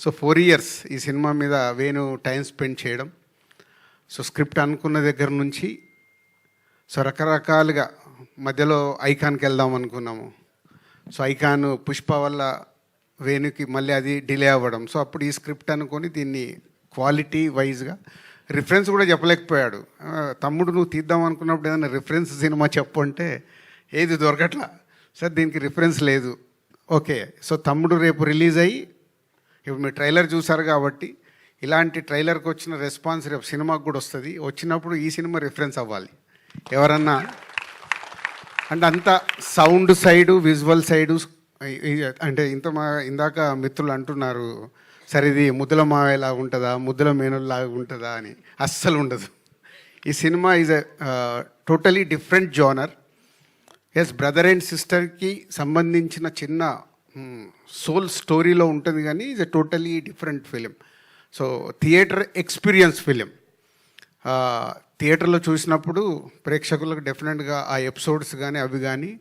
So 4 years ఈ cinema మీద Venu time spend చేయడం. సో స్క్రిప్ట్ అనుకున్న దగ్గర నుంచి సో రకరకాలుగా మధ్యలో ఐకాన్కి వెళ్దాం అనుకున్నాము. సో ఐకాన్ పుష్ప వల్ల వేణుకి మళ్ళీ అది డిలే అవ్వడం. సో అప్పుడు ఈ స్క్రిప్ట్ అనుకొని దీన్ని క్వాలిటీ వైజ్గా రిఫరెన్స్ కూడా చెప్పలేకపోయాడు. తమ్ముడు నువ్వు తీద్దాం అనుకున్నప్పుడు ఏదైనా రిఫరెన్స్ సినిమా చెప్పు అంటే ఏది దొరకట్లా. సార్ దీనికి రిఫరెన్స్ లేదు. ఓకే, సో తమ్ముడు రేపు రిలీజ్ అయ్యి ఇప్పుడు మీరు ట్రైలర్ చూసారు కాబట్టి ఇలాంటి ట్రైలర్కి వచ్చిన రెస్పాన్స్ రేపు సినిమాకి కూడా వస్తుంది. వచ్చినప్పుడు ఈ సినిమా రిఫరెన్స్ అవ్వాలి ఎవరన్నా అంటే అంత సౌండ్ సైడు విజువల్ సైడు అంటే ఇందాక మిత్రులు అంటున్నారు సరే ఇది ముద్దుల మావేలాగా ఉంటుందా ముద్దుల మేనుల్లాగా ఉంటుందా అని. అస్సలు ఉండదు. ఈ cinema is a totally different genre. Yes, brother and సిస్టర్కి సంబంధించిన చిన్న సోల్ స్టోరీలో ఉంటుంది కానీ is a totally different film. So theatre experience film. థియేటర్లో చూసినప్పుడు ప్రేక్షకులకు డెఫినెట్గా ఆ ఎపిసోడ్స్ కానీ అవి కానీ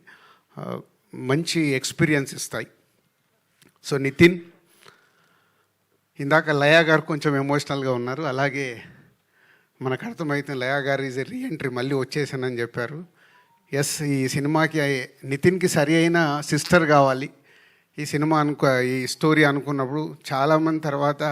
మంచి ఎక్స్పీరియన్స్ ఇస్తాయి. సో నితిన్, ఇందాక లయా గారు కొంచెం ఎమోషనల్గా ఉన్నారు. అలాగే మనకు అర్థమవుతుంది లయా గారు ఈజ్ ఎ రీఎంట్రీ, మళ్ళీ వచ్చేసానని చెప్పారు. ఎస్, ఈ సినిమాకి నితిన్కి సరి అయిన సిస్టర్ కావాలి. ఈ సినిమా ఈ స్టోరీ అనుకున్నప్పుడు చాలామంది తర్వాత